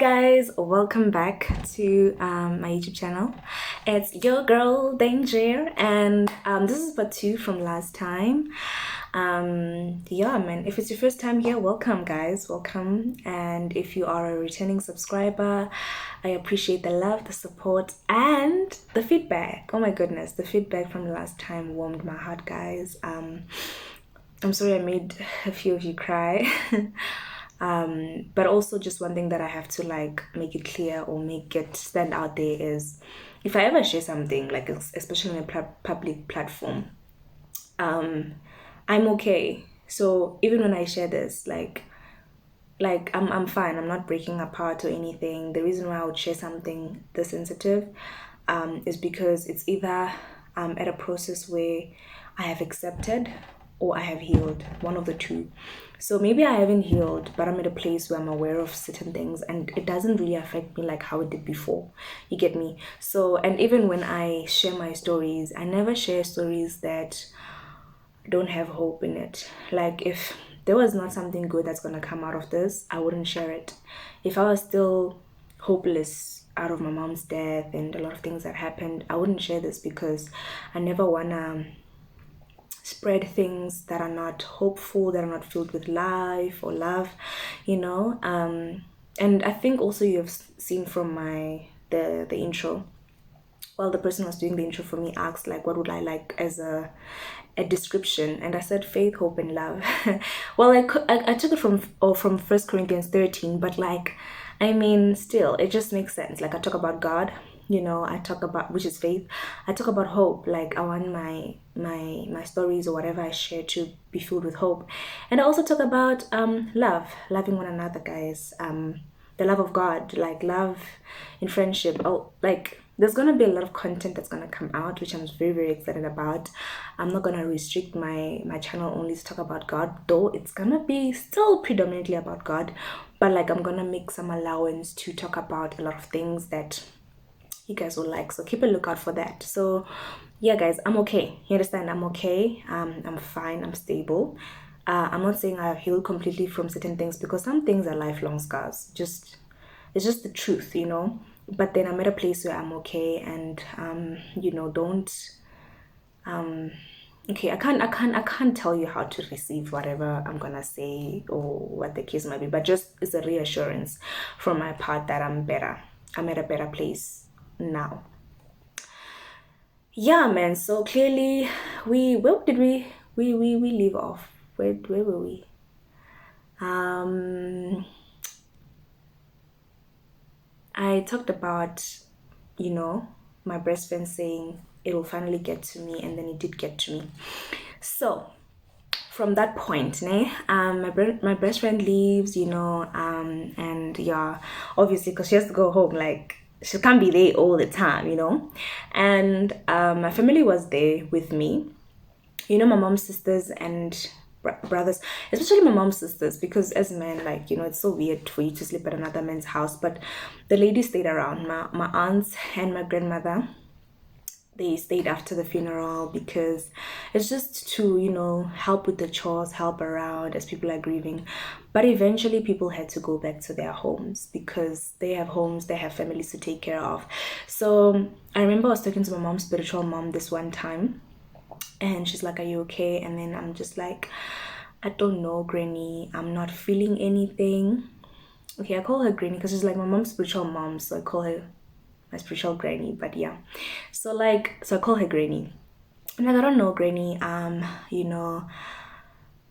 guys, welcome back to my YouTube channel. It's your girl Danger, and this is part 2 from last time. Yeah, man, if it's your first time here, welcome guys, welcome. And if you are a returning subscriber, I appreciate the love, the support, and the feedback. Oh my goodness, the feedback from last time warmed my heart, guys. I'm sorry I made a few of you cry. But also just one thing that I have to make it clear or make it stand out there is if I ever share something, like especially on a public platform, I'm okay. So even when I share this, I'm fine. I'm not breaking apart or anything. The reason why I would share something this sensitive is because it's either I'm at a process where I have accepted or I have healed, one of the two. So maybe I haven't healed, but I'm at a place where I'm aware of certain things and it doesn't really affect me like how it did before. You get me? So, and even when I share my stories, I never share stories that don't have hope in it. Like if there was not something good that's gonna come out of this, I wouldn't share it. If I was still hopeless out of my mom's death and a lot of things that happened, I wouldn't share this because I never wanna spread things that are not hopeful, that are not filled with life or love, you know. And I think also you have seen from the intro. Well, the person who was doing the intro for me asked like, what would I like as a description, and I said faith, hope, and love. Well, I took it from 1 Corinthians 13, but I mean, still, it just makes sense. Like I talk about God, you know, I talk about, which is faith. I talk about hope. Like I want my stories or whatever I share to be filled with hope. And I also talk about love, loving one another, guys. The love of God, like love in friendship. Oh, like there's gonna be a lot of content that's gonna come out, which I'm very, very excited about. I'm not gonna restrict my channel only to talk about God, though it's gonna be still predominantly about God, but like I'm gonna make some allowance to talk about a lot of things that you guys will like, so keep a lookout for that. So yeah guys, I'm okay, you understand? I'm okay. I'm fine, I'm stable. I'm not saying I have healed completely from certain things because some things are lifelong scars. It's just the truth, you know. But then I'm at a place where I'm okay, and you know, don't okay, I can't tell you how to receive whatever I'm gonna say or what the case might be, but just it's a reassurance from my part that I'm better. I'm at a better place now. Yeah, man. So clearly, where did we leave off? Where were we? I talked about, you know, my best friend saying it will finally get to me, and then it did get to me. So from that point, my best friend leaves, you know, and yeah, obviously because she has to go home, like she can't be there all the time, you know. And my family was there with me, you know, my mom's sisters and brothers, especially my mom's sisters, because as men, like, you know, it's so weird for you to sleep at another man's house. But the ladies stayed around, my aunts and my grandmother. They stayed after the funeral because it's just to, you know, help with the chores, help around as people are grieving. But eventually people had to go back to their homes because they have homes, they have families to take care of. So I remember I was talking to my mom's spiritual mom this one time, and she's like, are you okay? And then I'm just like, I don't know, granny, I'm not feeling anything. Okay, I call her granny because she's like my mom's spiritual mom, so I call her my spiritual granny. But yeah, so I call her granny. I'm like, I don't know, granny, you know,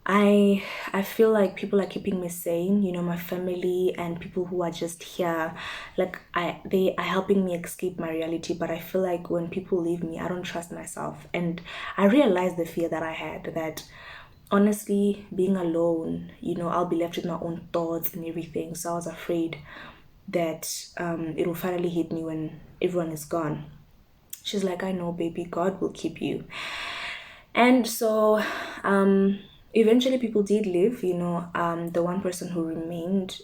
I feel like people are keeping me sane, you know, my family and people who are just here, like they are helping me escape my reality. But I feel like when people leave me, I don't trust myself. And I realized the fear that I had, that honestly being alone, you know, I'll be left with my own thoughts and everything. So I was afraid that it will finally hit me when everyone is gone. She's like, I know, baby, God will keep you. And so eventually people did leave, you know. The one person who remained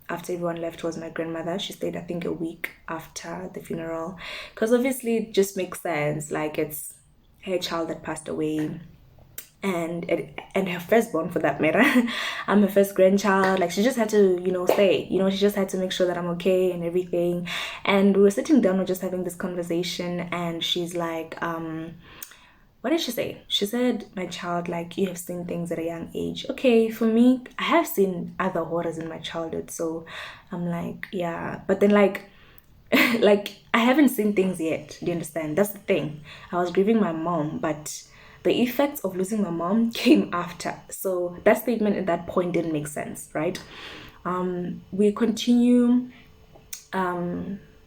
after everyone left was my grandmother. She stayed, I think, a week after the funeral, because obviously it just makes sense, like it's her child that passed away, and her firstborn for that matter. I'm her first grandchild. Like, she just had to, stay. She just had to make sure that I'm okay and everything. And we were sitting down, we're just having this conversation, and she's like, what did she say? She said, my child, like, you have seen things at a young age. Okay, for me, I have seen other horrors in my childhood. So I'm like, yeah. But then, like, like, I haven't seen things yet. Do you understand? That's the thing. I was grieving my mom, but the effects of losing my mom came after. So that statement at that point didn't make sense, right? We continue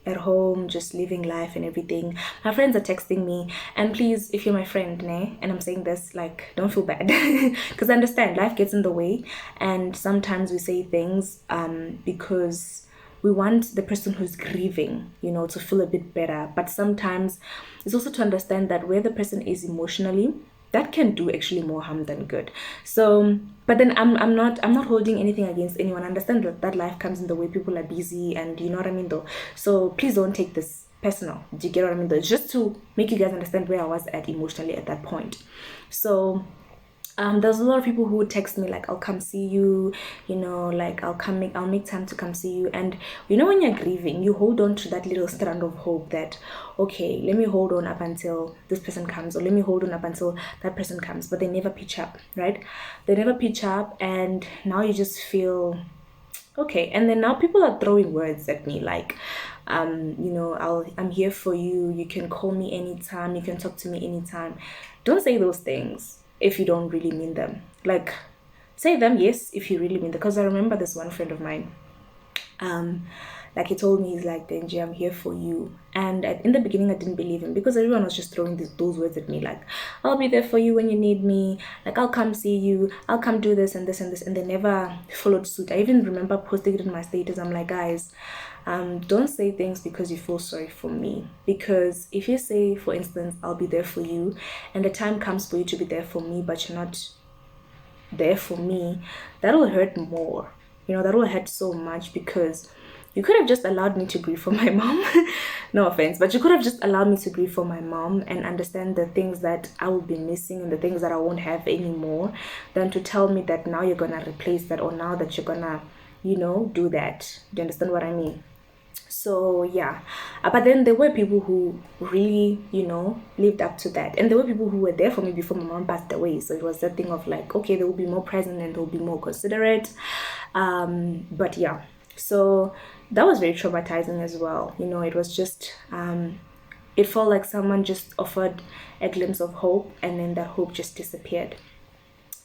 at home, just living life and everything. My friends are texting me, and please, if you're my friend, ne, and I'm saying this, like, don't feel bad, because I understand life gets in the way, and sometimes we say things because we want the person who's grieving, to feel a bit better. But sometimes it's also to understand that where the person is emotionally, that can do actually more harm than good. So, but then I'm not holding anything against anyone. I understand that life comes in the way, people are busy, and you know what I mean though. So please don't take this personal. Do you get what I mean though? It's just to make you guys understand where I was at emotionally at that point. So there's a lot of people who would text me like, I'll come see you, like, I'll make time to come see you. And when you're grieving, you hold on to that little strand of hope that, okay, let me hold on up until this person comes, or let me hold on up until that person comes. But they never pitch up, right? They never pitch up, and now you just feel okay. And then now people are throwing words at me like, I'm here for you, you can call me anytime, you can talk to me anytime. Don't say those things if you don't really mean them. Like, say them, yes, if you really mean them. Because I remember this one friend of mine, like, he told me, he's like, Denji, I'm here for you. And in the beginning I didn't believe him, because everyone was just throwing those words at me like, I'll be there for you when you need me, like, I'll come see you, I'll come do this and this and this. And they never followed suit. I even remember posting it in my status. I'm like, guys, don't say things because you feel sorry for me. Because if you say, for instance, I'll be there for you, and the time comes for you to be there for me, but you're not there for me, that will hurt more. That will hurt so much, because you could have just allowed me to grieve for my mom. No offense, but you could have just allowed me to grieve for my mom and understand the things that I will be missing and the things that I won't have anymore, than to tell me that now you're gonna replace that, or now that you're gonna, do that. Do you understand what I mean? So yeah, but then there were people who really, lived up to that, and there were people who were there for me before my mom passed away. So it was that thing of like, okay, they will be more present and they'll be more considerate. But yeah, so that was very traumatizing as well. It was just it felt like someone just offered a glimpse of hope, and then that hope just disappeared.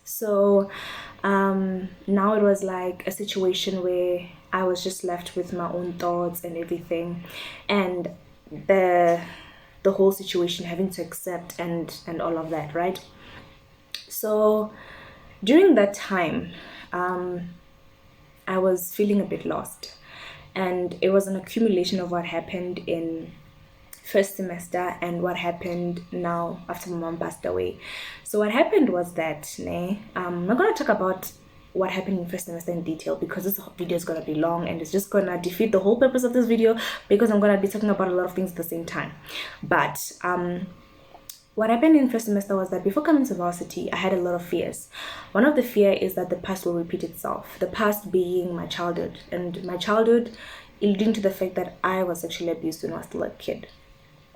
So now it was like a situation where I was just left with my own thoughts and everything, and the whole situation, having to accept and all of that, right? So during that time, I was feeling a bit lost, and it was an accumulation of what happened in first semester and what happened now after my mom passed away. So what happened was that, I'm not going to talk about what happened in first semester in detail, because this video is going to be long and it's just going to defeat the whole purpose of this video, because I'm going to be talking about a lot of things at the same time. But what happened in first semester was that before coming to varsity, I had a lot of fears. One of the fear is that the past will repeat itself. The past being my childhood, and my childhood leading to the fact that I was sexually abused when I was still a kid.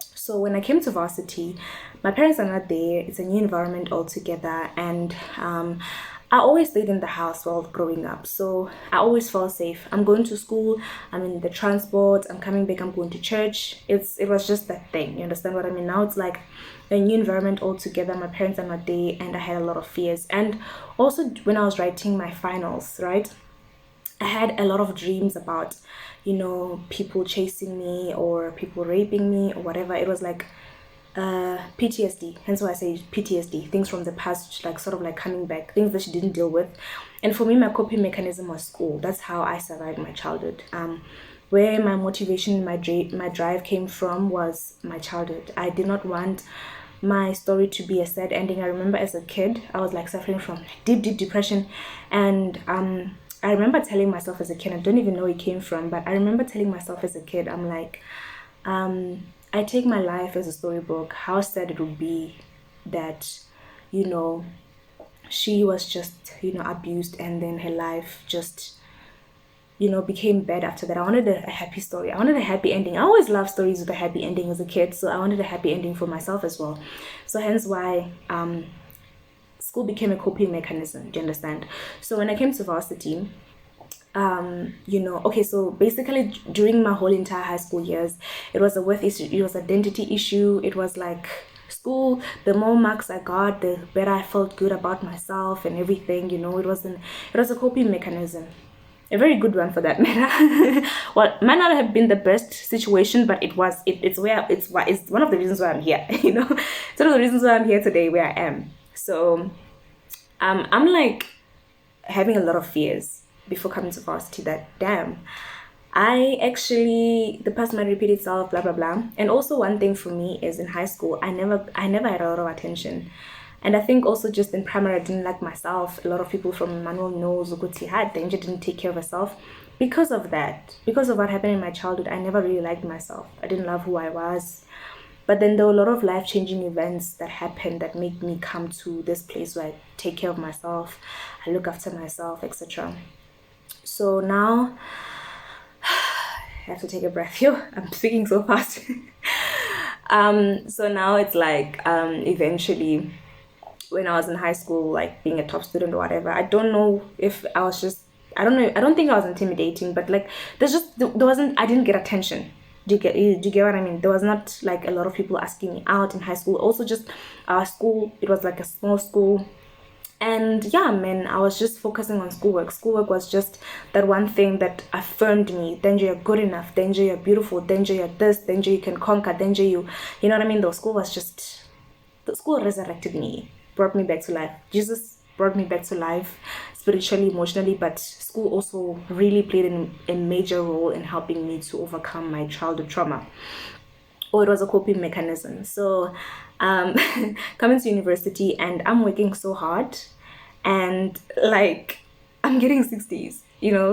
So when I came to varsity, my parents are not there. It's a new environment altogether, and I always stayed in the house while growing up. So I always felt safe. I'm going to school, I'm in the transport, I'm coming back, I'm going to church. It was just that thing. You understand what I mean? Now it's like a new environment altogether. My parents are not there, and I had a lot of fears. And also when I was writing my finals, right, I had a lot of dreams about, people chasing me or people raping me or whatever. It was like PTSD. Hence why I say PTSD. Things from the past, like sort of like coming back, things that she didn't deal with. And for me, my coping mechanism was school. That's how I survived my childhood. Where my motivation, my drive came from was my childhood. I did not want my story to be a sad ending. I remember as a kid, I was like suffering from deep depression, and I remember telling myself as a kid, I don't even know where it came from, but I remember telling myself as a kid, I'm like, I take my life as a storybook. How sad it would be that, she was just, abused, and then her life just, became bad after that. I wanted a happy story. I wanted a happy ending. I always loved stories with a happy ending as a kid, so I wanted a happy ending for myself as well. So hence why school became a coping mechanism. Do you understand? So when I came to varsity, okay, so basically during my whole entire high school years, it was a worth issue, it was identity issue, it was like school, the more marks I got, the better I felt good about myself and everything. It was a coping mechanism, a very good one for that matter. Well, might not have been the best situation, but it's one of the reasons why I'm here. It's one of the reasons why I'm here today where I am. So I'm like having a lot of fears before coming to varsity, that damn, the past might repeat itself, blah blah blah. And also one thing for me is in high school, I never had a lot of attention. And I think also just in primary, I didn't like myself. A lot of people from Manuel knows Uguti had danger, didn't take care of herself. Because of that, because of what happened in my childhood, I never really liked myself. I didn't love who I was. But then there were a lot of life-changing events that happened that made me come to this place where I take care of myself, I look after myself, etc. So now, I have to take a breath here. I'm speaking so fast. So now it's like, eventually, when I was in high school, like being a top student or whatever, I don't know if I was just, I don't know, I don't think I was intimidating, but like, there wasn't, I didn't get attention. Do you get what I mean? There was not like a lot of people asking me out in high school. Also just our school, it was like a small school. And yeah, man, I was just focusing on schoolwork. Schoolwork was just that one thing that affirmed me. Danger, you're good enough. Danger, you're beautiful. Danger, you're this. Danger, you can conquer. Danger, you know what I mean? The school resurrected me, brought me back to life. Jesus brought me back to life spiritually, emotionally, but school also really played a major role in helping me to overcome my childhood trauma. Or it was a coping mechanism. So coming to university, and I'm working so hard, and like I'm getting 60s,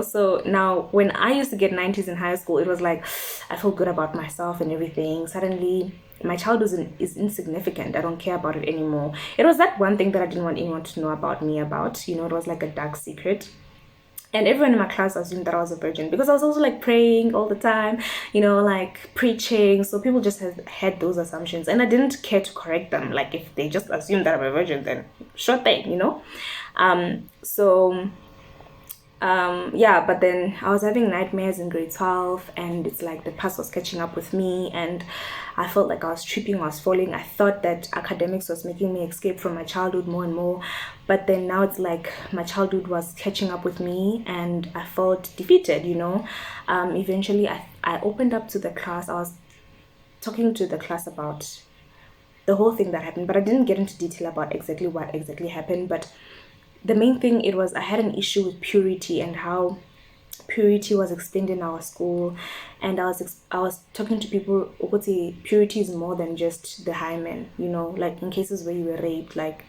so now when I used to get 90s in high school, it was like I felt good about myself and everything. Suddenly my childhood is insignificant. I don't care about it anymore. It was that one thing that I didn't want anyone to know about me about. It was like a dark secret. And everyone in my class assumed that I was a virgin because I was also like praying all the time, like preaching. So people just had those assumptions, and I didn't care to correct them. Like if they just assumed that I'm a virgin, then sure thing, yeah, but then I was having nightmares in grade 12, and it's like the past was catching up with me, and I felt like I was tripping, I was falling. I thought that academics was making me escape from my childhood more and more, but then now it's like my childhood was catching up with me, and I felt defeated. Eventually I opened up to the class. I was talking to the class about the whole thing that happened, but I didn't get into detail about exactly what exactly happened. But the main thing, it was I had an issue with purity and how purity was explained in our school. And I was talking to people who say purity is more than just the hymen, like in cases where you were raped, like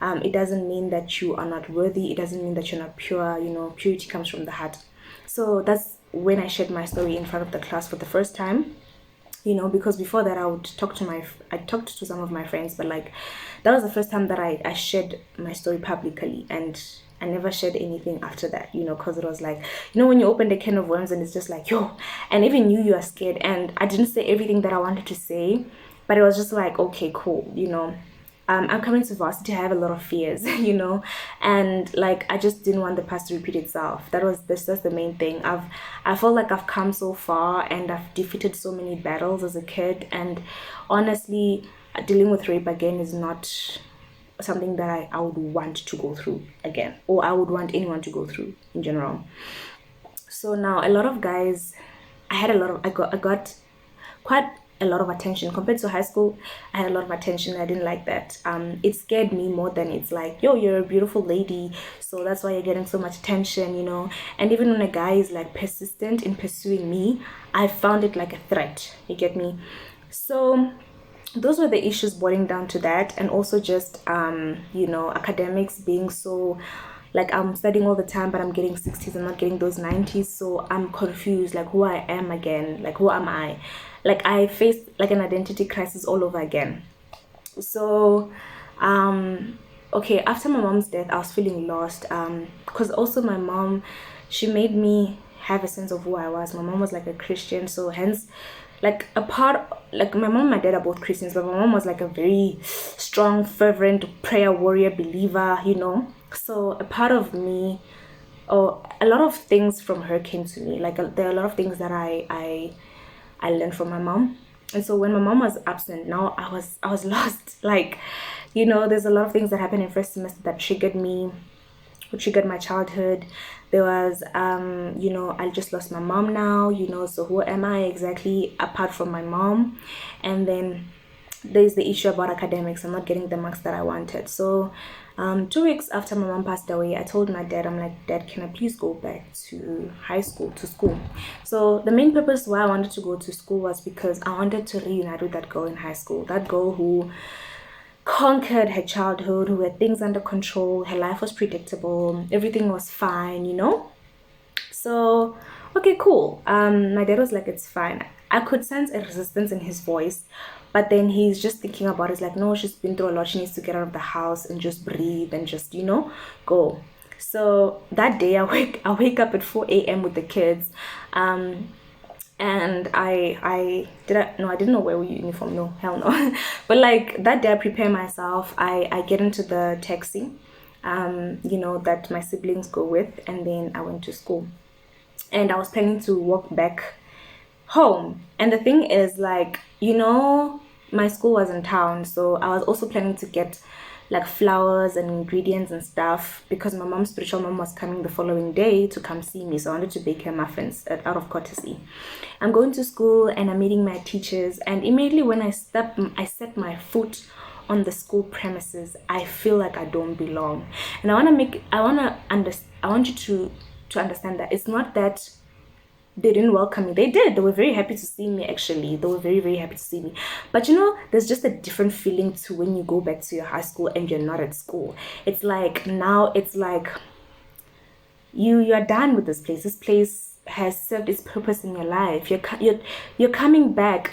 it doesn't mean that you are not worthy, it doesn't mean that you're not pure. Purity comes from the heart. So that's when I shared my story in front of the class for the first time. Because before that I talked to some of my friends, but like that was the first time that I shared my story publicly, and I never shared anything after that, because it was like, when you open the can of worms and it's just like, yo, and even you are scared. And I didn't say everything that I wanted to say, but it was just like, okay, cool, I'm coming to varsity, I have a lot of fears, and like I just didn't want the past to repeat itself. That's the main thing. I felt like I've come so far, and I've defeated so many battles as a kid, and honestly, dealing with rape again is not something that I would want to go through again, or I would want anyone to go through in general. So now a lot of guys, I got quite a lot of attention compared to high school. I had a lot of attention. I didn't like that. It scared me more than it's like, yo, you're a beautiful lady, so that's why you're getting so much attention, And even when a guy is like persistent in pursuing me, I found it like a threat. You get me? So those were the issues boiling down to that. And also just academics being so, like, I'm studying all the time, but I'm getting 60s, I'm not getting those 90s. So I'm confused, like who I am again, like who am I? Like I faced like an identity crisis all over again. So okay, after my mom's death, I was feeling lost. Because also my mom, she made me have a sense of who I was. My mom was like a Christian, so hence, like a part, like my mom and my dad are both Christians, but my mom was like a very strong, fervent prayer warrior believer, you know. So a part of me, or a lot of things from her came to me. Like there are a lot of things that I learned from my mom. And so when my mom was absent, now I was lost. Like, you know, there's a lot of things that happened in first semester that triggered me, who triggered my childhood. There was, you know, I just lost my mom now, you know, so who am I exactly apart from my mom? And then there's the issue about academics. I'm not getting the marks that I wanted. So 2 weeks after my mom passed away, I told my dad, I'm like, Dad, can I please go back to high school, to school? So the main purpose why I wanted to go to school was because I wanted to reunite with that girl in high school, that girl who conquered her childhood, who had things under control, her life was predictable, everything was fine, you know. So okay, cool. My dad was like, it's fine. I could sense a resistance in his voice, but then he's just thinking about it. It's like, no, she's been through a lot, she needs to get out of the house and just breathe and just, you know, go. So that day I wake up at 4 a.m. with the kids. And I didn't know wear uniform, no, hell no. But like that day I prepare myself, I get into the taxi, you know, that my siblings go with, and then I went to school. And I was planning to walk back home. And the thing is, like, you know, my school was in town, so I was also planning to get like flowers and ingredients and stuff because my mom's spiritual mom was coming the following day to come see me, so I wanted to bake her muffins out of courtesy. I'm going to school and I'm meeting my teachers, and immediately when I set my foot on the school premises, I feel like I don't belong. And I want you to understand that it's not that they didn't welcome me. They did. They were very happy to see me, actually. They were very, very happy to see me. But you know, there's just a different feeling to when you go back to your high school and you're not at school. It's like now it's like you're done with this place. This place has served its purpose in your life. You're coming back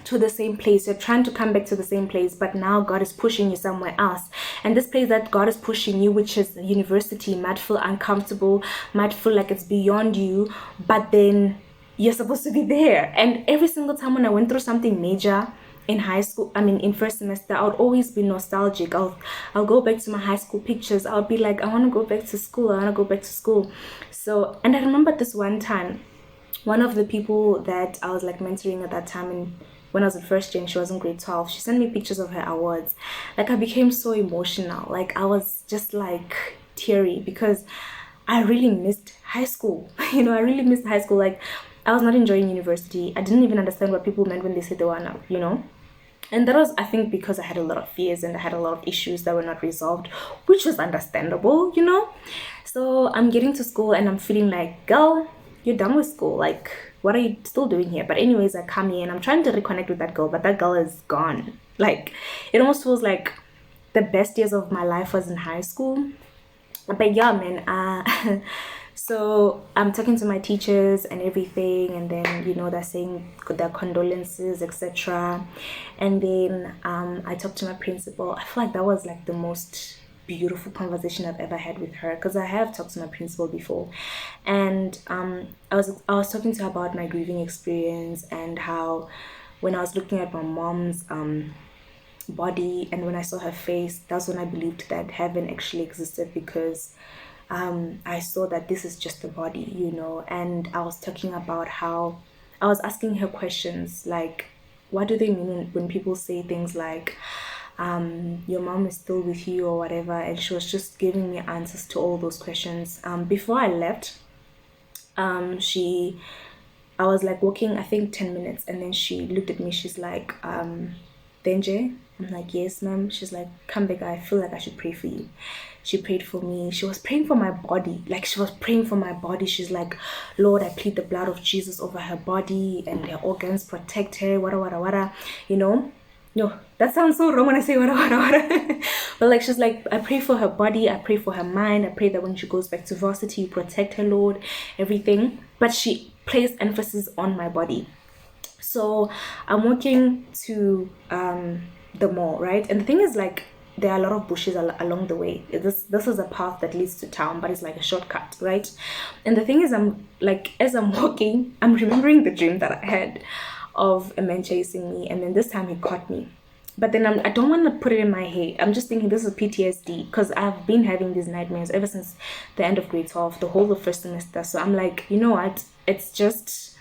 to the same place. You're trying to come back to the same place, but now God is pushing you somewhere else. And this place that God is pushing you, which is university, might feel uncomfortable, might feel like it's beyond you, but then you're supposed to be there. And every single time when I went through something major in high school, I mean in first semester, I would always be nostalgic. I'll go back to my high school pictures. I'll be like, I want to go back to school. I want to go back to school. So, and I remember this one time, one of the people that I was like mentoring at that time, and when I was in first year and she was in grade 12, she sent me pictures of her awards. Like I became so emotional. Like I was just like teary because I really missed high school. You know, I really missed high school. Like I was not enjoying university. I didn't even understand what people meant when they said they were not, you know. And that was, I think, because I had a lot of fears and I had a lot of issues that were not resolved, which was understandable, you know. So I'm getting to school and I'm feeling like, girl, you're done with school. Like, what are you still doing here? But anyways, I come here and I'm trying to reconnect with that girl, but that girl is gone. Like, it almost feels like the best years of my life was in high school. But yeah, man, so I'm talking to my teachers and everything, and then, you know, they're saying their condolences, etc. And then I talked to my principal. I feel like that was like the most beautiful conversation I've ever had with her, because I have talked to my principal before, and I was talking to her about my grieving experience and how when I was looking at my mom's body and when I saw her face, that's when I believed that heaven actually existed, because I saw that this is just a body, you know. And I was talking about how I was asking her questions like, what do they mean when people say things like your mom is still with you or whatever? And she was just giving me answers to all those questions. Before I left, I was like walking, I think 10 minutes, and then she looked at me. She's like, Denje? I'm like, yes, ma'am. She's like, come back. I feel like I should pray for you. She prayed for me. She was praying for my body. Like, she was praying for my body. She's like, Lord, I plead the blood of Jesus over her body and her organs. Protect her, wada, you know? No, that sounds so wrong when I say wada. But like, she's like, I pray for her body. I pray for her mind. I pray that when she goes back to varsity, you protect her, Lord, everything. But she placed emphasis on my body. So I'm walking to the mall, right? And the thing is, like, there are a lot of bushes along the way. This is a path that leads to town, but it's like a shortcut, right? And the thing is, I'm like, as I'm walking, I'm remembering the dream that I had of a man chasing me, and then this time he caught me. But then I don't want to put it in my head. I'm just thinking this is PTSD, because I've been having these nightmares ever since the end of grade 12, the whole of first semester. So I'm like, you know what? It's just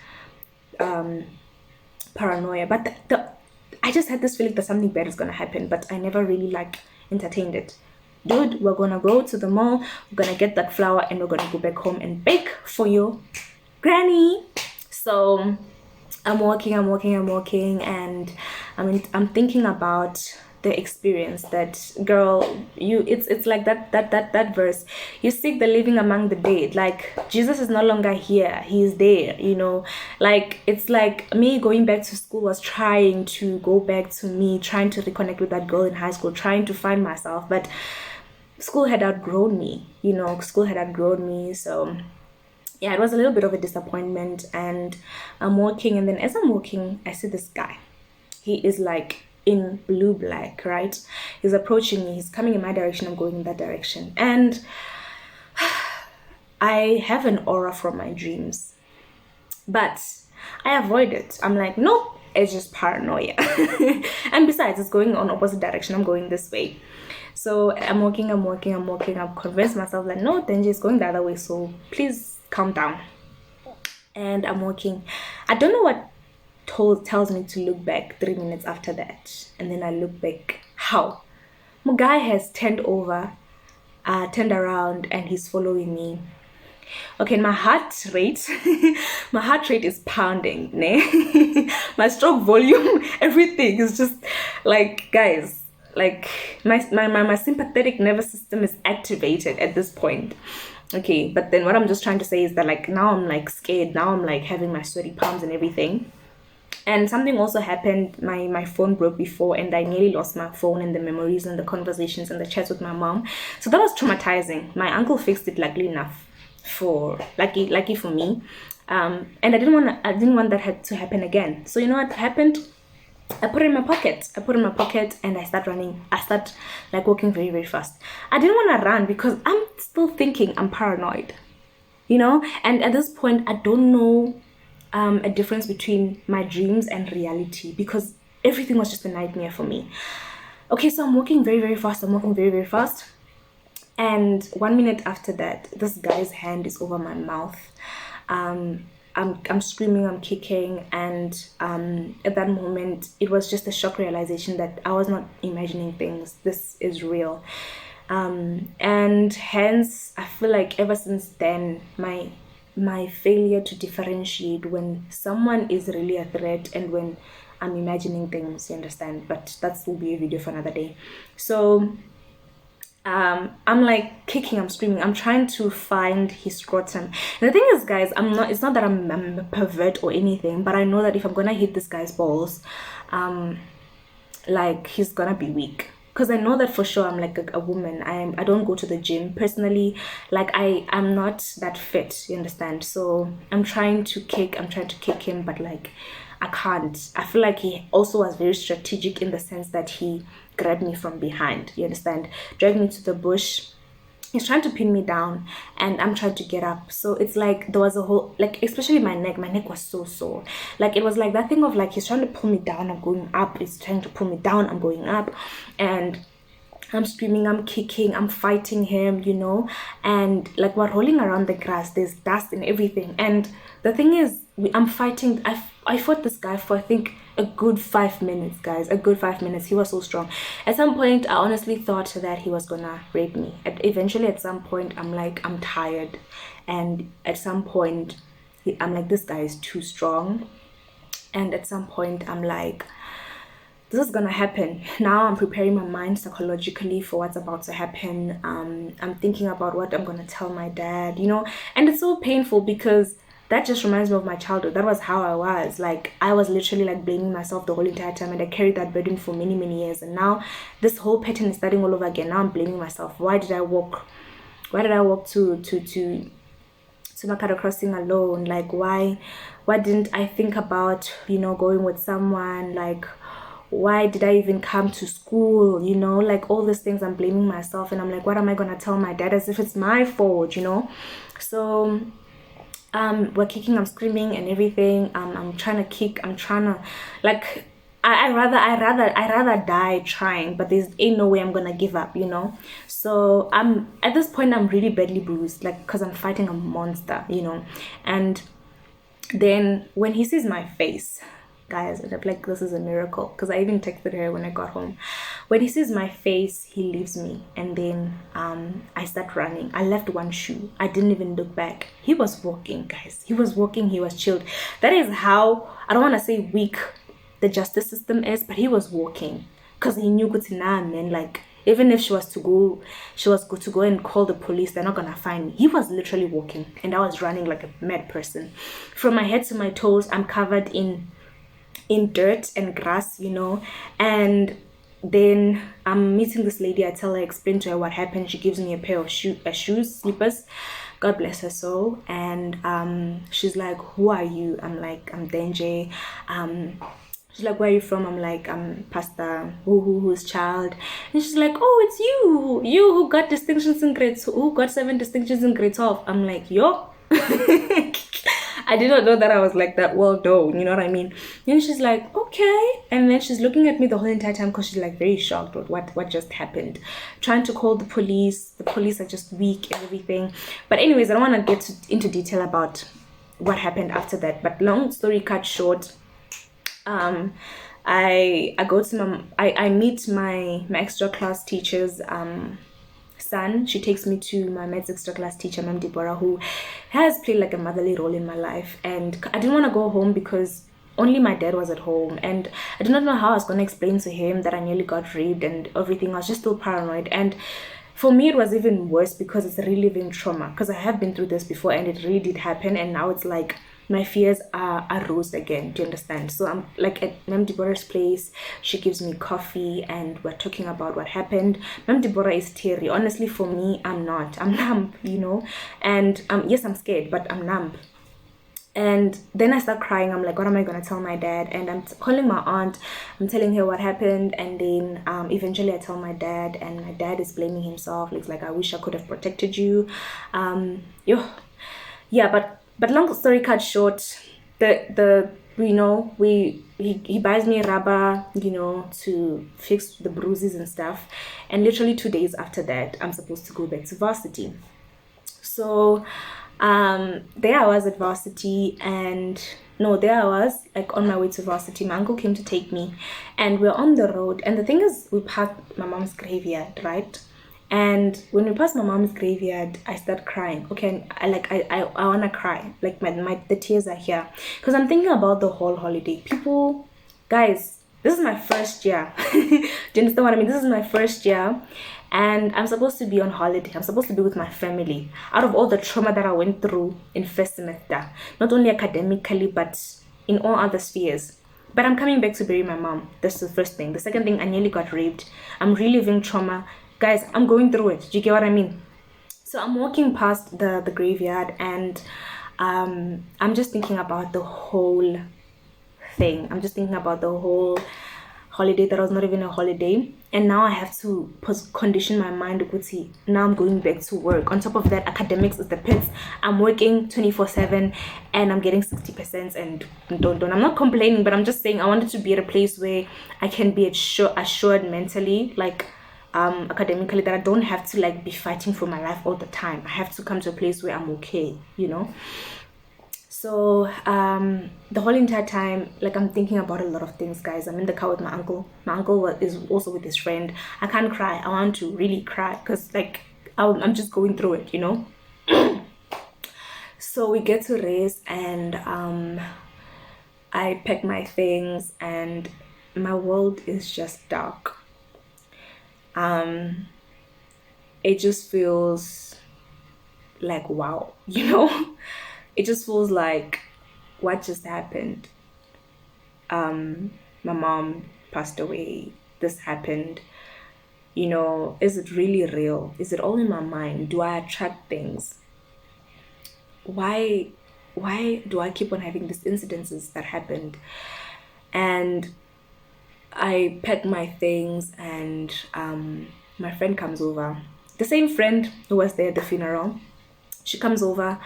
paranoia. But I just had this feeling that something bad is going to happen, but I never really like entertained it. Dude, we're going to go to the mall, we're going to get that flour, and we're going to go back home and bake for your granny. So I'm walking, and I'm thinking about the experience that, girl, it's like that verse, you seek the living among the dead. Like, Jesus is no longer here, he's there, you know. Like, it's like me going back to school was trying to go back to me, trying to reconnect with that girl in high school, trying to find myself, but school had outgrown me, you know. So yeah, it was a little bit of a disappointment. And I'm walking, and then as I'm walking, I see this guy. He is like in blue black, right? He's approaching me, he's coming in my direction, I'm going in that direction. And I have an aura from my dreams, but I avoid it. I'm like, nope, it's just paranoia. And besides, it's going on opposite direction, I'm going this way. So I'm walking, I've convinced myself that no, Denji is going the other way, so please calm down. And I'm walking. I don't know what tells me to look back 3 minutes after that. And then I look back. How? My guy has turned around, and he's following me. Okay, my heart rate is pounding, ne? My stroke volume, everything is just like, guys, like my sympathetic nervous system is activated at this point. Okay, but then what I'm just trying to say is that, like, now I'm like scared, now I'm like having my sweaty palms and everything. And something also happened, my phone broke before, and I nearly lost my phone and the memories and the conversations and the chats with my mom. So that was traumatizing. My uncle fixed it, luckily enough, lucky for me. And I didn't want that to happen again. So you know what happened? I put it in my pocket, and I start running. I start like walking very, very fast. I didn't want to run because I'm still thinking I'm paranoid, you know. And at this point, I don't know a difference between my dreams and reality, because everything was just a nightmare for me. Okay, so I'm walking very, very fast. And 1 minute after that, this guy's hand is over my mouth. I'm screaming, I'm kicking, and at that moment, it was just a shock realization that I was not imagining things. This is real. And hence, I feel like ever since then, my failure to differentiate when someone is really a threat and when I'm imagining things, you understand? But that will be a video for another day. So I'm like kicking, I'm screaming, I'm trying to find his scrotum. And the thing is, guys, it's not that I'm a pervert or anything, but I know that if I'm gonna hit this guy's balls, like, he's gonna be weak. Because I know that for sure. I'm like a woman. I don't go to the gym personally. Like, I'm not that fit, you understand? So I'm trying to kick him, but like, I can't. I feel like he also was very strategic in the sense that he grabbed me from behind, you understand? Dragged me to the bush. He's trying to pin me down, and I'm trying to get up. So it's like there was a whole, like, especially my neck was so sore. Like, it was like that thing of like, he's trying to pull me down, I'm going up. He's trying to pull me down, I'm going up. And I'm screaming, I'm kicking, I'm fighting him, you know. And like, we're rolling around the grass, there's dust and everything. And the thing is, I'm fighting. I fought this guy for, I think, a good 5 minutes, guys. A good 5 minutes. He was so strong. At some point, I honestly thought that he was gonna rape me. Eventually, at some point, I'm like, I'm tired. And at some point, I'm like, this guy is too strong. And at some point, I'm like, this is gonna happen. Now I'm preparing my mind psychologically for what's about to happen. I'm thinking about what I'm gonna tell my dad, you know. And it's so painful because that just reminds me of my childhood. That was how I was. Like, I was literally like blaming myself the whole entire time, and I carried that burden for many, many years. And now this whole pattern is starting all over again. Now I'm blaming myself. Why did I walk to Makata crossing alone? Like, why didn't I think about, you know, going with someone? Like, why did I even come to school, you know, like all these things. I'm blaming myself, and I'm like, what am I gonna tell my dad, as if it's my fault, you know? So we're kicking, I'm screaming and everything. I'm trying to kick, I'm trying to, like, I rather die trying, but there's ain't no way I'm gonna give up, you know. So I'm at this point, I'm really badly bruised, like, because I'm fighting a monster, you know. And then when he sees my face, guys, I'm like, this is a miracle, because I even texted her when I got home. When he sees my face, he leaves me, and then I start running. I left one shoe, I didn't even look back. He was walking, guys, he was walking, he was chilled. That is how, I don't want to say weak the justice system is, but he was walking, because he knew good now, man. Like, even if she was good to go and call the police, they're not gonna find me. He was literally walking, and I was running like a mad person. From my head to my toes, I'm covered in dirt and grass, you know. And then I'm meeting this lady. I tell her, explain to her what happened. She gives me a pair of shoes, slippers, God bless her soul. And she's like, who are you? I'm like, I'm Denje. She's like, where are you from? I'm like, I'm Pastor who's child. And she's like, oh, it's you who got distinctions in grade, who got 7 distinctions in grade 12. I'm like, yo. I did not know that I was like that well known, you know what I mean? And she's like, okay. And then she's looking at me the whole entire time, because she's like very shocked with what just happened. Trying to call the police. The police are just weak and everything. But anyways, I don't want to get into detail about what happened after that. But long story cut short, I go to I meet my extra class teacher's son. She takes me to my maths extra class teacher, Ma'am Deborah, who has played like a motherly role in my life. And I didn't want to go home because only my dad was at home, and I did not know how I was going to explain to him that I nearly got raped and everything. I was just still paranoid. And for me, it was even worse because it's reliving trauma, because I have been through this before and it really did happen. And now it's like my fears are rose again. Do you understand? So I'm like at Ma'am Deborah's place. She gives me coffee and we're talking about what happened. Ma'am Deborah is teary. Honestly, for me, I'm not. I'm numb, you know. And yes, I'm scared, but I'm numb. And then I start crying. I'm like, what am I gonna tell my dad? And I'm calling my aunt. I'm telling her what happened. And then eventually I tell my dad, and my dad is blaming himself. It's like, I wish I could have protected you. Yeah, but long story cut short, the you know, he buys me rubber, you know, to fix the bruises and stuff. And literally 2 days after that, I'm supposed to go back to varsity. So there I was at varsity, and no, there I was like on my way to varsity. My uncle came to take me, and we're on the road. And the thing is, we passed my mom's graveyard, right? And when we passed my mom's graveyard, I start crying. Okay, I wanna cry. Like the tears are here, because I'm thinking about the whole holiday. People, guys, this is my first year. Do you understand what I mean? This is my first year, and I'm supposed to be on holiday. I'm supposed to be with my family. Out of all the trauma that I went through in first semester, not only academically but in all other spheres. But I'm coming back to bury my mom. That's the first thing. The second thing, I nearly got raped. I'm reliving trauma. Guys, I'm going through it. Do you get what I mean? So I'm walking past the graveyard, and I'm just thinking about the whole thing. I'm just thinking about the whole holiday that was not even a holiday. And now I have to condition my mind to see, now I'm going back to work. On top of that, academics is the pits. I'm working 24/7 and I'm getting 60%, and don't. I'm not complaining, but I'm just saying I wanted to be at a place where I can be assured mentally, like academically, that I don't have to like be fighting for my life all the time. I have to come to a place where I'm okay, you know. So the whole entire time, like, I'm thinking about a lot of things, guys. I'm in the car with my uncle. My uncle is also with his friend. I can't cry. I want to really cry because like I'm just going through it, you know. So we get to race, and I pack my things, and my world is just dark. It just feels like, wow, you know. It just feels like, what just happened? My mom passed away. This happened. You know, is it really real? Is it all in my mind? Do I attract things? Why do I keep on having these incidences that happened? And I pack my things, and my friend comes over. The same friend who was there at the funeral. She comes over,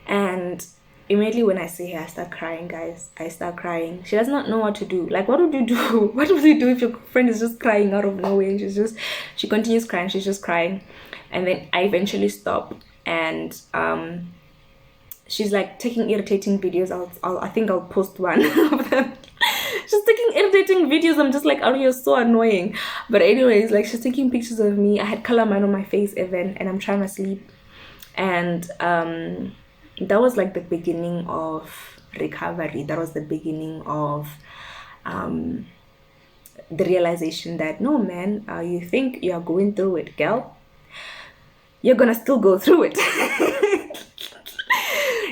and immediately when I see her, I start crying, guys. I start crying. She does not know what to do. Like, what would you do? What would you do if your friend is just crying out of nowhere? And she continues crying. She's just crying, and then I eventually stop, and she's like taking irritating videos. I think I'll post one of them. She's taking irritating videos. I'm just like, oh, you're so annoying. But anyways, like, she's taking pictures of me. I had calamine on my face even, and I'm trying to sleep. And that was like the beginning of recovery. That was the beginning of the realization that, no, man, you think you are going through it, girl, you're gonna still go through it.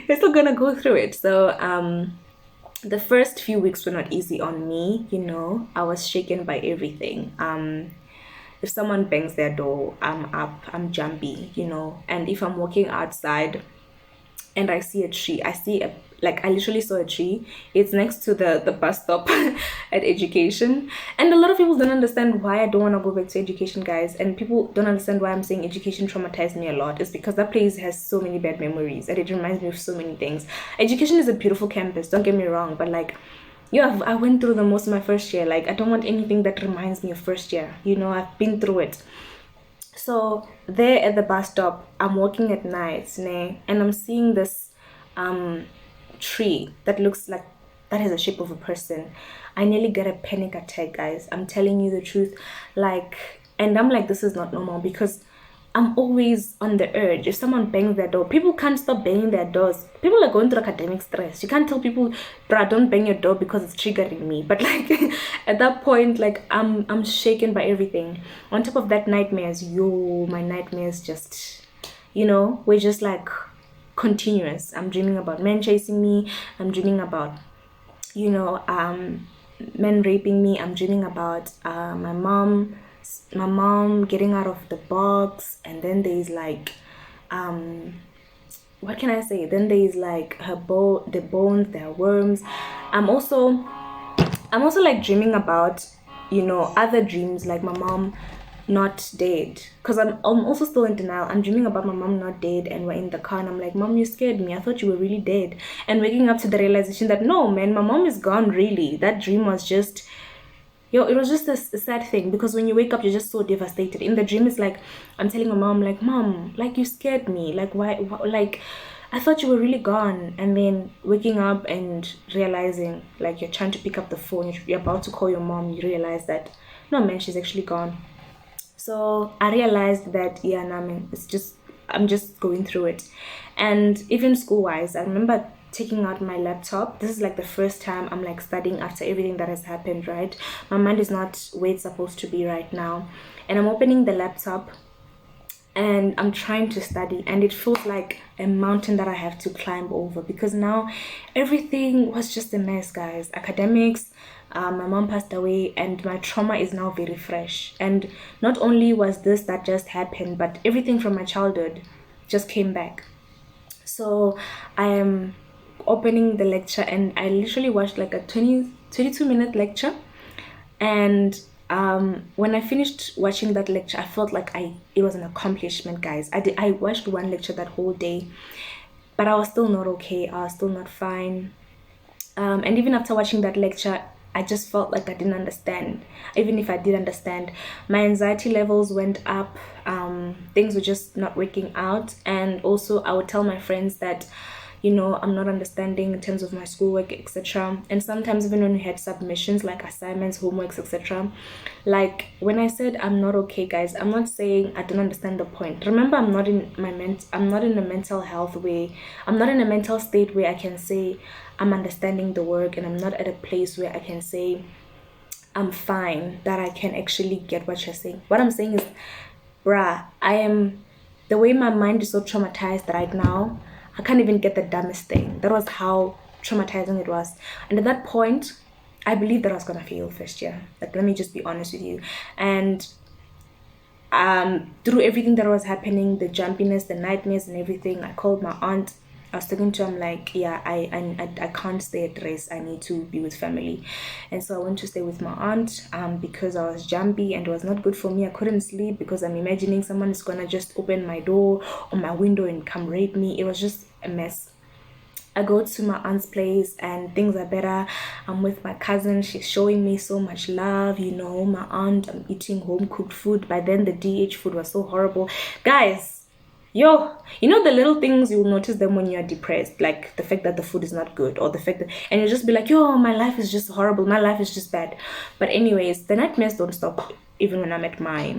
You're still gonna go through it. So the first few weeks were not easy on me. I was shaken by everything. If someone bangs their door, I'm up, I'm jumpy, and if I'm walking outside and I see a tree, I literally saw a tree. It's next to the bus stop at education. And a lot of people don't understand why I don't want to go back to education, guys. And people don't understand why I'm saying education traumatized me a lot. It's because that place has so many bad memories, and it reminds me of so many things. Education is a beautiful campus, don't get me wrong, but like, yeah, I went through the most of my first year. Like, I don't want anything that reminds me of first year. I've been through it. So there at the bus stop, I'm walking at night, and I'm seeing this tree that looks like that has the shape of a person. I nearly get a panic attack, guys. I'm telling you the truth. Like, and I'm like, this is not normal, because I'm always on the urge. If someone bangs their door, people can't stop banging their doors. People are going through academic stress. You can't tell people, bruh, don't bang your door because it's triggering me. But like, at that point, like, I'm shaken by everything. On top of that, nightmares. My nightmares just, we're just like continuous. I'm dreaming about men chasing me. I'm dreaming about, men raping me. I'm dreaming about my mom getting out of the box, and then there's like what can I say, then there's like the bones, there are worms. I'm also like dreaming about other dreams, like my mom not dead, because I'm also still in denial. I'm dreaming about my mom not dead, and we're in the car, and I'm like, Mom, you scared me, I thought you were really dead. And waking up to the realization that, no, man, my mom is gone. Really, that dream was just, it was just a sad thing, because when you wake up, you're just so devastated. In the dream, it's like, I'm telling my mom, like, Mom, like, you scared me. Like, why like, I thought you were really gone. And then waking up and realizing, like, you're trying to pick up the phone, you're about to call your mom, you realize that, no, man, she's actually gone. So I realized that, yeah, no, man, I'm just going through it. And even school-wise, I remember taking out my laptop. This is like the first time I'm like studying after everything that has happened, right? My mind is not where it's supposed to be right now, and I'm opening the laptop and I'm trying to study, and it feels like a mountain that I have to climb over, because now everything was just a mess, guys. Academics, my mom passed away, and my trauma is now very fresh. And not only was this that just happened, but everything from my childhood just came back. So I am opening the lecture, and I literally watched like a 22-minute lecture. And when I finished watching that lecture, I felt like it was an accomplishment, guys. I watched one lecture that whole day, but I was still not okay. I was still not fine. And even after watching that lecture, I just felt like I didn't understand. Even if I did understand, my anxiety levels went up. Things were just not working out. And also, I would tell my friends that, I'm not understanding in terms of my schoolwork, etc. And sometimes even when we had submissions, like assignments, homeworks, etc. Like, when I said I'm not okay, guys, I'm not saying I don't understand the point. Remember, I'm not in a mental health way. I'm not in a mental state where I can say I'm understanding the work, and I'm not at a place where I can say I'm fine, that I can actually get what you're saying. What I'm saying is, bruh, the way my mind is so traumatized right now, I can't even get the dumbest thing. That was how traumatizing it was. And at that point, I believed that I was going to fail first year. Like, let me just be honest with you. And through everything that was happening, the jumpiness, the nightmares and everything, I called my aunt. I was talking to him like, yeah, I can't stay at rest. I need to be with family. And so I went to stay with my aunt because I was jumpy and it was not good for me. I couldn't sleep because I'm imagining someone is gonna just open my door or my window and come rape me. It was just a mess. I go to my aunt's place and things are better. I'm with my cousin. She's showing me so much love. You know, my aunt, I'm eating home cooked food. By then, the DH food was so horrible. Guys, yo, you know the little things, you will notice them when you're depressed. Like the fact that the food is not good, or the fact that, and you'll just be like, yo, my life is just horrible. My life is just bad. But anyways, the nightmares don't stop even when I'm at my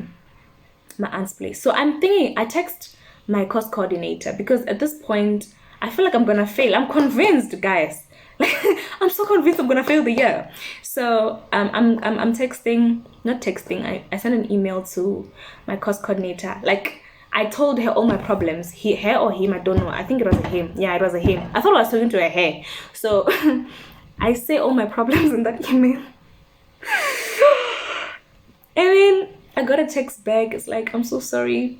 aunt's place. So I'm thinking, I text my course coordinator because at this point, I feel like I'm gonna fail. I'm convinced, guys. Like I'm so convinced I'm gonna fail the year. So I'm texting, not texting. I sent an email to my course coordinator. Like I told her all my problems. Her or him, I don't know. I think it was a him. Yeah, it was a him. I thought I was talking to a her. So I say all my problems in that email. And then I got a text back. It's like, I'm so sorry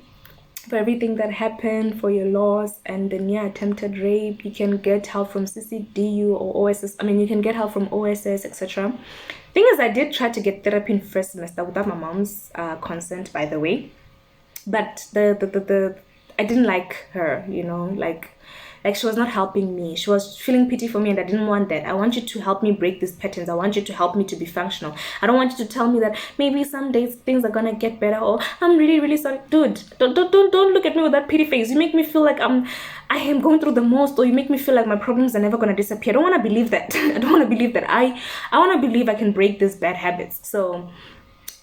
for everything that happened, for your loss and the near attempted rape. You can get help from CCDU or OSS. I mean, you can get help from OSS, etc. Thing is, I did try to get therapy in first semester without my mom's consent, by the way. But I didn't like her, you know, like she was not helping me. She was feeling pity for me, and I didn't want that. I want you to help me break these patterns. I want you to help me to be functional. I don't want you to tell me that maybe some days things are gonna get better, or I'm really, really sorry. Dude, don't look at me with that pity face. You make me feel like I am going through the most, or you make me feel like my problems are never gonna disappear. I don't want to believe that. I don't want to believe that. I want to believe I can break these bad habits. So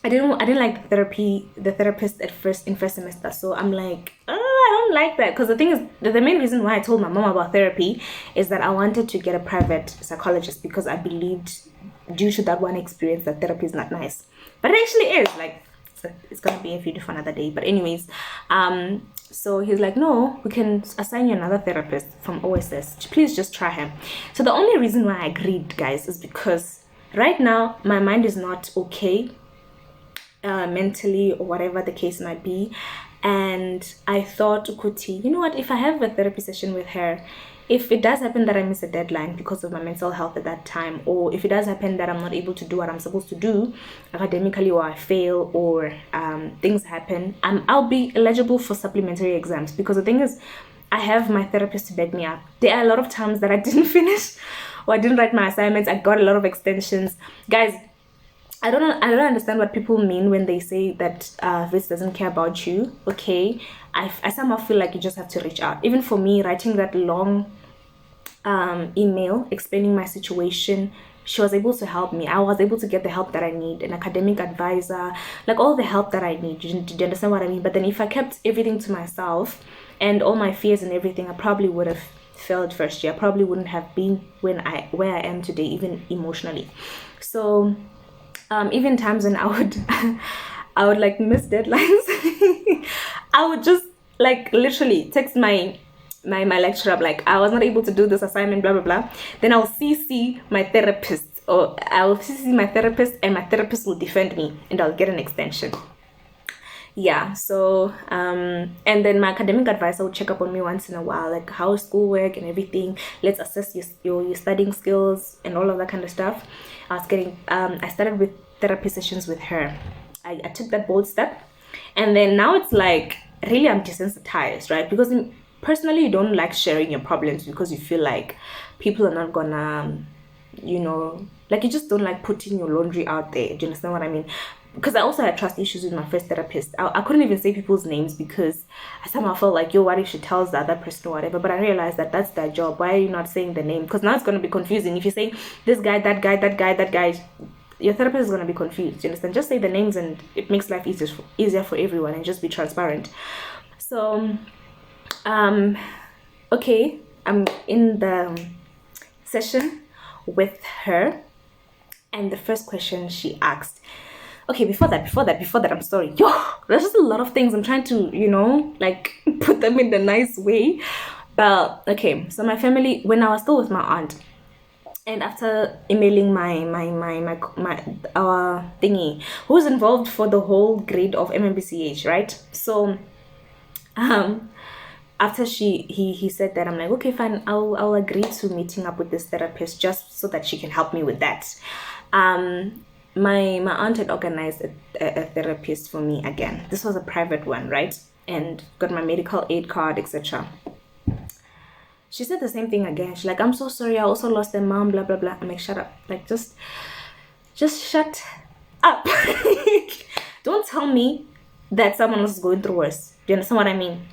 I didn't like the therapist at first in first semester. So I'm like, oh, I don't like that, because the thing is, the main reason why I told my mom about therapy is that I wanted to get a private psychologist, because I believed, due to that one experience, that therapy is not nice. But it actually is. Like, it's gonna be a video for another day. But anyways, so he's like, no, we can assign you another therapist from OSS. Please just try him. So the only reason why I agreed, guys, is because right now my mind is not okay. Mentally, or whatever the case might be, and I thought, Kuti, you know what, if I have a therapy session with her, if it does happen that I miss a deadline because of my mental health at that time, or if it does happen that I'm not able to do what I'm supposed to do academically, or I fail, or things happen, I'll be eligible for supplementary exams. Because the thing is, I have my therapist to back me up. There are a lot of times that I didn't finish, or I didn't write my assignments. I got a lot of extensions, guys. I don't understand what people mean when they say that this doesn't care about you. Okay, I somehow feel like you just have to reach out. Even for me, writing that long email explaining my situation, she was able to help me. I was able to get the help that I need, an academic advisor, like all the help that I need. Do you understand what I mean? But then if I kept everything to myself and all my fears and everything, I probably would have failed first year. I probably wouldn't have been where I am today, even emotionally. So even times when I would like miss deadlines, I would just like literally text my lecturer, like, I was not able to do this assignment, blah blah blah. Then I'll CC my therapist, or I'll CC my therapist, and my therapist will defend me, and I'll get an extension. Yeah, so and then my academic advisor would check up on me once in a while, like how's schoolwork and everything. Let's assess your studying skills and all of that kind of stuff. I started with therapy sessions with her. I took that bold step, and then now it's like, really, I'm desensitized, right? Because personally, you don't like sharing your problems because you feel like people are not gonna, you know, like you just don't like putting your laundry out there. Do you understand what I mean? Because I also had trust issues with my first therapist. I couldn't even say people's names because I somehow felt like, yo, what if she tells the other person or whatever? But I realized that that's their job. Why are you not saying the name? Because now it's going to be confusing. If you say this guy, that guy, your therapist is going to be confused. You understand? Just say the names, and it makes life easier for everyone, and just be transparent. So, okay, I'm in the session with her, and the first question she asked. Okay, before that, I'm sorry. Yo, there's just a lot of things. I'm trying to, you know, like put them in a nice way. But okay, so my family, when I was still with my aunt, and after emailing our thingy, who's involved for the whole grade of MMBCH, right? So, after he said that, I'm like, okay, fine, I'll agree to meeting up with this therapist just so that she can help me with that. My aunt had organized a therapist for me again. This was a private one, right? And got my medical aid card, etc. She said the same thing again. She's like, I'm so sorry, I also lost a mom, blah blah blah. I'm like, shut up. Like, just shut up. Don't tell me that someone else is going through worse. Do you understand what I mean?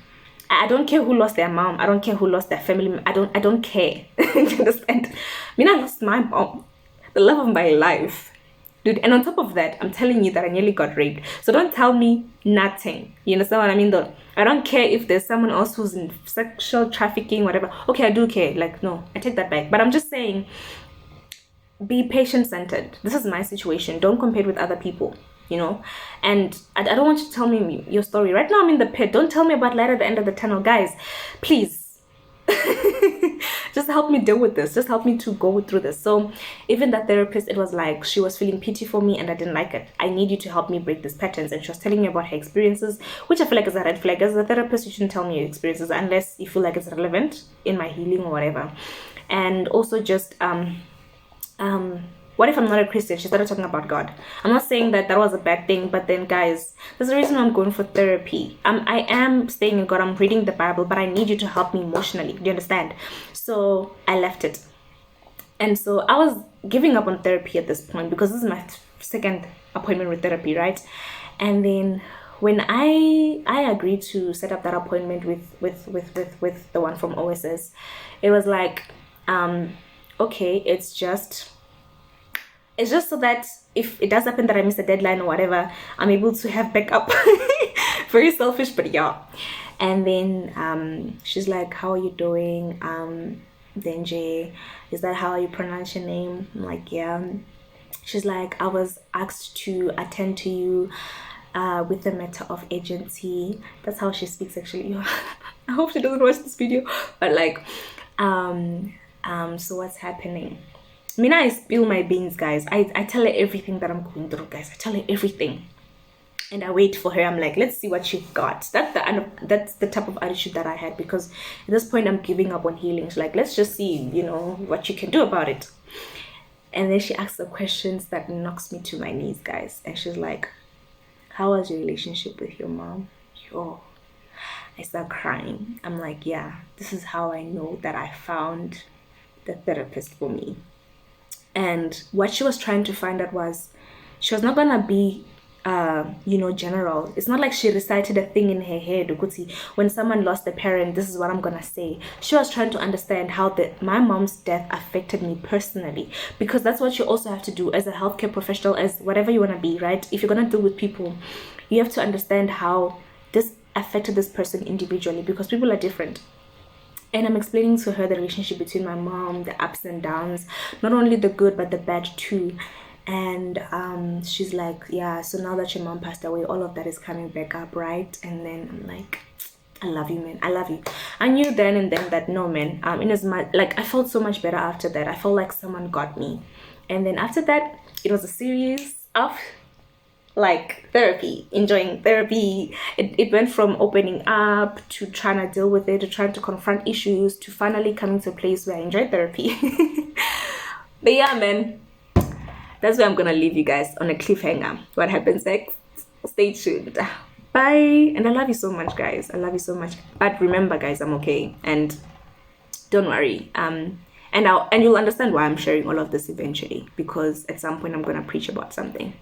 I don't care who lost their mom. I don't care who lost their family. I don't care. You understand? I mean, I lost my mom, the love of my life, dude. And on top of that, I'm telling you that I nearly got raped. So don't tell me nothing. You understand what I mean, though? I don't care if there's someone else who's in sexual trafficking, whatever. Okay, I do care. Like, no, I take that back. But I'm just saying, be patient-centered. This is my situation. Don't compare it with other people, you know? And I don't want you to tell me your story. Right now, I'm in the pit. Don't tell me about light at the end of the tunnel. Guys, please. Just help me deal with this. Just help me to go through this. So even that therapist, it was like she was feeling pity for me and I didn't like it. I need you to help me break these patterns. And she was telling me about her experiences, which I feel like is a red flag. As a therapist, you shouldn't tell me your experiences unless you feel like it's relevant in my healing or whatever. And also just what if I'm not a Christian? She started talking about God. I'm not saying that was a bad thing, but then guys, there's a reason I'm going for therapy. I am staying in God, I'm reading the Bible, but I need you to help me emotionally. Do you understand? So I left it. And so I was giving up on therapy at this point because this is my second appointment with therapy, right? And then when I agreed to set up that appointment with the one from OSS, it was like, okay, it's just so that if it does happen that I miss a deadline or whatever, I'm able to have backup. Very selfish, but yeah. And then she's like, how are you doing? Denje, is that how you pronounce your name? I'm like, yeah. She's like, I was asked to attend to you with a matter of agency. That's how she speaks, actually. I hope she doesn't watch this video. But like, so what's happening? I mean, I spill my beans, guys. I tell her everything that I'm going through, guys. I tell her everything. And I wait for her. I'm like, let's see what you got. That's the type of attitude that I had, because at this point, I'm giving up on healing. She's like, let's just see, you know, what you can do about it. And then she asks the questions that knocks me to my knees, guys. And she's like, how was your relationship with your mom? Yo, I start crying. I'm like, yeah, this is how I know that I found the therapist for me. And what she was trying to find out was, she was not gonna be general. It's not like she recited a thing in her head. When someone lost a parent, this is what I'm gonna say. She was trying to understand how my mom's death affected me personally, because that's what you also have to do as a healthcare professional, as whatever you want to be, right? If you're gonna deal with people, you have to understand how this affected this person individually, because people are different. And I'm explaining to her the relationship between my mom, the ups and downs, not only the good but the bad too. And she's like, yeah, so now that your mom passed away, all of that is coming back up, right? And then I'm like, I love you, man. I love you. I knew then and then that no, man. In as much, like, I felt so much better after that. I felt like someone got me. And then after that, it was a series of like therapy, enjoying therapy. It went from opening up to trying to deal with it, to trying to confront issues, to finally coming to a place where I enjoy therapy. But yeah, man, that's where I'm gonna leave you guys, on a cliffhanger. What happens next? Stay tuned. Bye. And I love you so much, guys. I love you so much. But remember, guys, I'm okay. And don't worry. And you'll understand why I'm sharing all of this eventually, because at some point I'm gonna preach about something.